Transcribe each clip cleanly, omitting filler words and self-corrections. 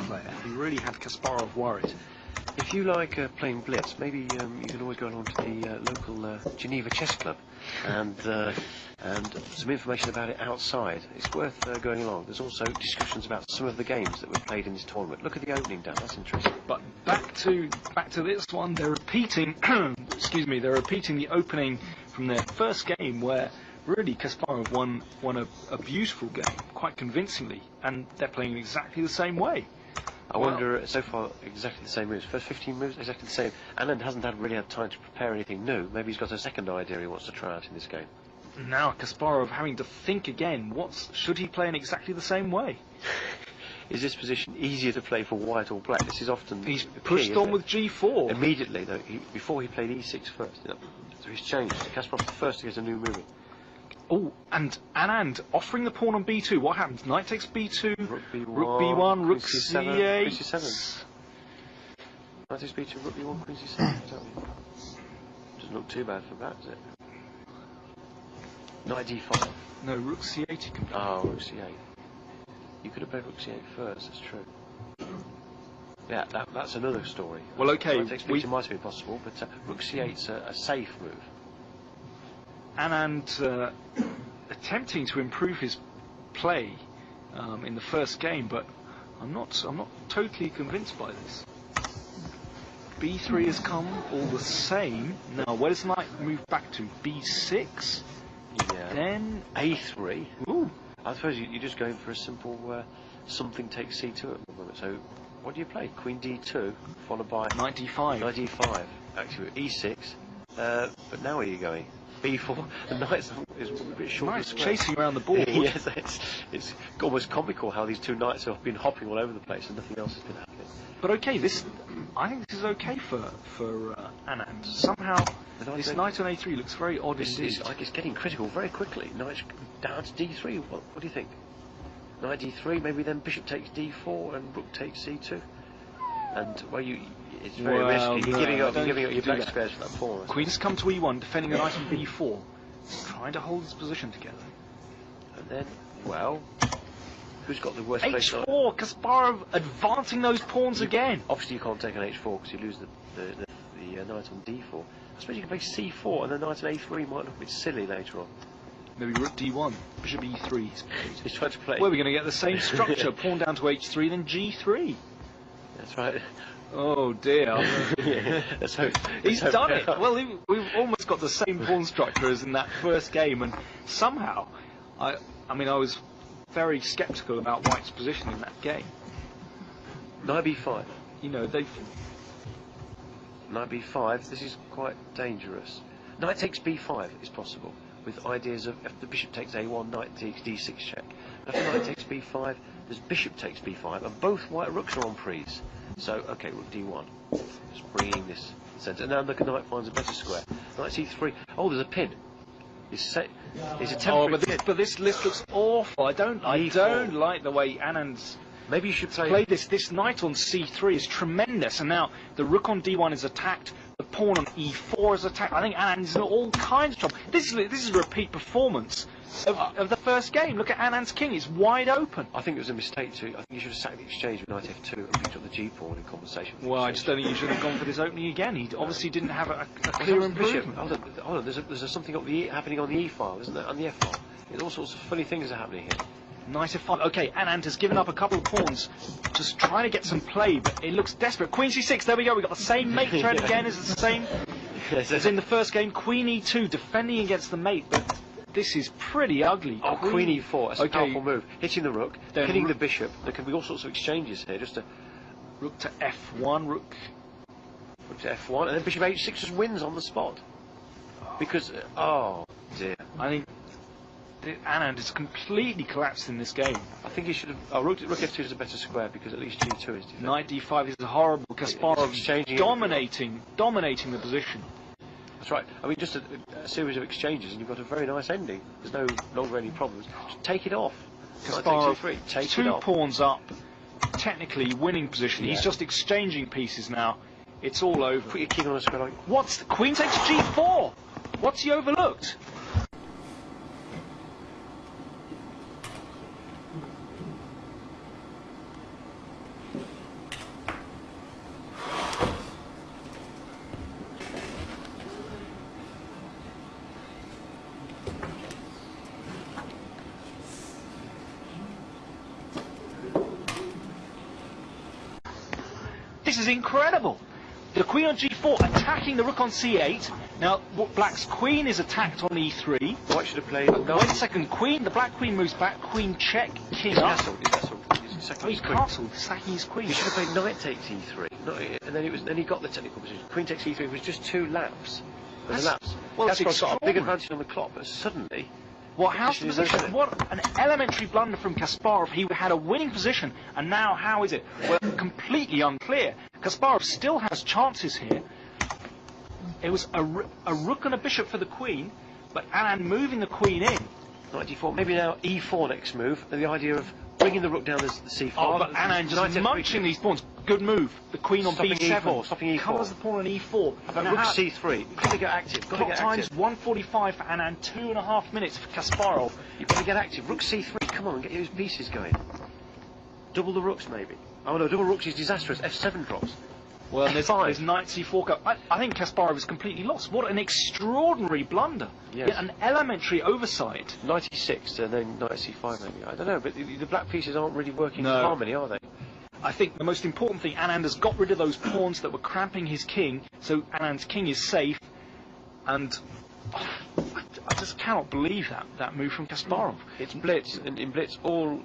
player, he really had Kasparov worried. If you like playing blitz, maybe you can always go along to the local Geneva Chess Club and some information about it outside. It's worth going along. There's also discussions about some of the games that were played in this tournament. Look at the opening, Dan. That's interesting. But back to this one, they're repeating. Excuse me, they're repeating the opening from their first game, where really Kasparov won a beautiful game, quite convincingly, and they're playing exactly the same way. I wonder, so far, exactly the same moves. First 15 moves, exactly the same. Anand hasn't really had time to prepare anything new. Maybe he's got a second idea he wants to try out in this game. Now Kasparov having to think again. Should he play in exactly the same way? Is this position easier to play for white or black? This is often he's pushed on with G4 immediately, though. Before he played E6 first, so he's changed. Kasparov's the first to get a new move in. Oh, and Anand offering the pawn on B2. What happens? Knight takes B2, rook B1, rook B1, rook C8. Queen C7. Knight takes B2, rook B1, Queen C7. Doesn't look too bad for that, does it? Knight D5. No, rook C8 he can play. Oh, rook C8. You could have played rook C8 first, that's true. Yeah, that's another story. Well, okay. Knight takes B2 might have been possible, but rook C8's a safe move. Anand attempting to improve his play in the first game, but I'm not totally convinced by this. B3 has come all the same. Now, where does Knight move back to? B6? Yeah. Then A3. Ooh. I suppose you're just going for a simple something takes C2 at the moment. So, what do you play? Queen D2, followed by Knight D5. Knight D5. Actually, E6. But now where are you going? B4. The knight is a bit short. Knight's chasing around the board. Yes, it's almost comical how these two knights have been hopping all over the place and nothing else has been happening. But okay, I think this is okay for Anand. Somehow this knight on A3 looks very odd indeed. It's getting critical very quickly. Knight down to D3. What do you think? Knight D3. Maybe then bishop takes D4 and rook takes C2. And it's very risky. You're giving up your black squares for that pawn. Queen's come to E1, defending the knight on B4, trying to hold his position together. And then, well, who's got the worst place? H4, Kasparov advancing those pawns again. Obviously, you can't take an H4 because you lose the knight on D4. I suppose you can play C4 and the knight on A3 might look a bit silly later on. Maybe rook D1, bishop E3. He's trying to play. Well, we're going to get the same structure: pawn down to H3, then G3. That's right. Oh dear. Yeah, he's done it. Well, we've almost got the same pawn structure as in that first game, and somehow, I was very sceptical about White's position in that game. Knight B5. You know, Knight B5. This is quite dangerous. Knight takes B5 is possible, with ideas of if the bishop takes A1, knight takes D6 check. If the knight takes B5, there's bishop takes B5, and both white rooks are on prise. So, okay, rook D1. Just bringing this centre. And now the knight finds a better square. Knight C3. Oh, there's a pin. It's a temporary pin. But this list looks awful. I don't like the way Anand's. Maybe you should play this. This knight on C3 is tremendous, and now the rook on D1 is attacked. The pawn on E4 is attacked. I think Anand's in all kinds of trouble. This is a repeat performance of the first game. Look at Anand's king; it's wide open. I think it was a mistake too. I think you should have sacked the exchange with knight F2 and picked up the G pawn in compensation. Well, I just don't think you should have gone for this opening again. He obviously didn't have a clear improvement. Hold on, there's something happening on the E file, isn't there? On the F file. There's all sorts of funny things are happening here. Knight F5. Okay, Anand has given up a couple of pawns, just trying to get some play, but it looks desperate. Queen C6. There we go. We got the same mate thread again. Is it the same as in the first game? Queen E2, defending against the mate, but this is pretty ugly. Oh, Queen E4. That's a powerful move. Hitting the rook, hitting the bishop. There can be all sorts of exchanges here. Just a rook to F1, rook to F1, and then bishop H6 just wins on the spot. Because oh dear, I think Anand is completely collapsed in this game. I think he should have. Oh, rook F2 is a better square because at least G2 is defended. Knight D5 is horrible. Kasparov dominating the position. That's right. I mean, just a series of exchanges and you've got a very nice ending. There's no longer any problems. Just take it off. Kasparov, two pawns up, technically winning position. Yeah. He's just exchanging pieces now. It's all over. Put your king on a square like. What's the queen takes G4? What's he overlooked? This is incredible. The queen on g4 attacking the rook on c8. Now, black's queen is attacked on e3. White should have played. No. Wait a second, queen. The black queen moves back. Queen check. King He's up. castled. He's castled, sacking his queen. He should have played knight takes e3, and then he got the technical position. Queen takes e3 it was just 2 laps. Well, Kasparov's got a big advantage on the clock, but suddenly. Well, how's the position? What an elementary blunder from Kasparov. He had a winning position, and now how is it? Well, completely unclear. Kasparov still has chances here. It was a rook and a bishop for the queen, but Anand moving the queen in. Knight d4, maybe now e4 next move. The idea of bringing the rook down as the c4. Oh, but Anand just munching these pawns. Good move. The queen on stopping b7. E4, stopping E4. Covers the pawn on e4. Rook c3. You've got to get active. Clock time's 1:45 for Anand, 2.5 minutes for Kasparov. You've got to get active. Rook c3. Come on, get those pieces going. Double the rooks, maybe. Oh no, double rooks is disastrous. f7 drops. Well, there's knight c4 go. I think Kasparov is completely lost. What an extraordinary blunder. Yes. An elementary oversight. Knight e6 and then knight c5 maybe. I don't know, but the black pieces aren't really working in harmony, are they? I think the most important thing, Anand has got rid of those pawns that were cramping his king, so Anand's king is safe, and I just cannot believe that move from Kasparov. It's blitz, and in blitz all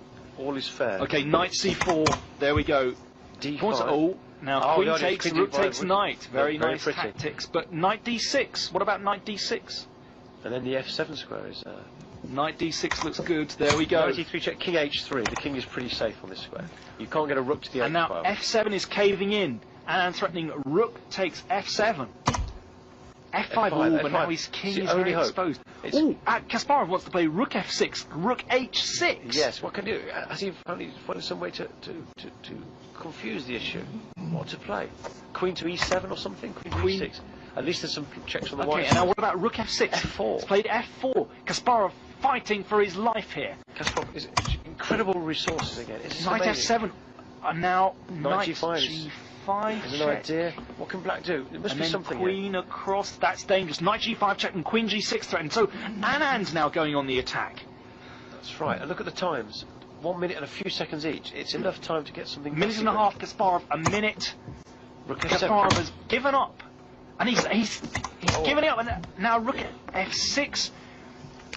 is fair. Okay, knight c4, there we go. d5. Now queen takes, rook takes knight. Very nice pretty. tactics, but knight d6, what about knight d6? And then the f7 square is... Knight d6 looks good, there we go. Knight e3 check, king h3, the king is pretty safe on this square. You can't get a rook to the h5. And now f7 is caving in, and threatening rook takes f7. f5, but now his king is very exposed. Kasparov wants to play rook f6, rook h6. Yes, what can he do? Has he found some way to confuse the issue? What to play? Queen to e7 or something? Queen to e6? At least there's some checks on the white. Okay, and now what about rook f6? f4. It's played f4. Kasparov fighting for his life here. Kasparov is incredible resources again. It's knight f7, and now knight g5. There's an idea. What can black do? There must be something. Queen across. That's dangerous. Knight g5 check and queen g6 threatened. So Anand's now going on the attack. That's right. And look at the times. 1 minute and a few seconds each. It's enough time to get something. Minute and a half. Kasparov. A minute. Kasparov has given up. And he's given it up, and now rook f6.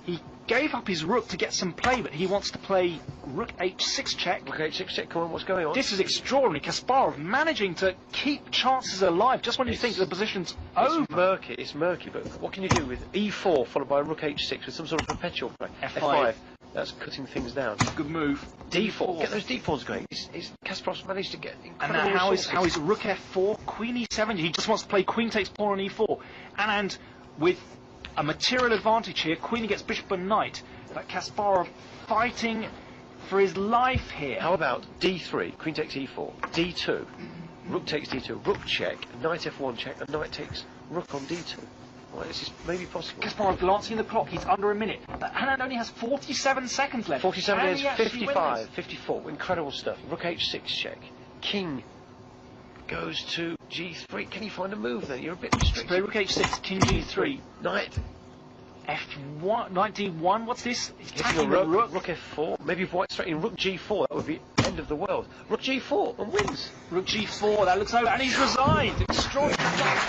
He gave up his rook to get some play, but he wants to play rook h6 check. Rook h6 check, come on, what's going on? This is extraordinary. Kasparov managing to keep chances alive just when you think the position's over. It's murky, but what can you do with e4 followed by rook h6 with some sort of perpetual play? f5. That's cutting things down. Good move. d4. Get those d4s going. Kasparov's managed to get incredible And now resources. how is rook f4, queen e7? He just wants to play queen takes pawn on e4. And with a material advantage here, queen gets bishop and knight. But Kasparov fighting for his life here. How about d3, queen takes e4, d2, rook takes d2, rook check, knight f1 check, and knight takes rook on d2. Well, this is maybe possible. Kasparov glancing at the clock, he's under a minute. But Anand only has 47 seconds left. 47 is 55, 54, incredible stuff. Rook h6 check, king goes to g3. Can you find a move then? You're a bit restricted. Play rook h6, king g3. Knight f1, knight d1, what's this? He's hitting a rook. Rook f4. Maybe if white's threatening rook g4, that would be end of the world. Rook g4 and wins. Rook g4, that looks over, and he's resigned. Extraordinary.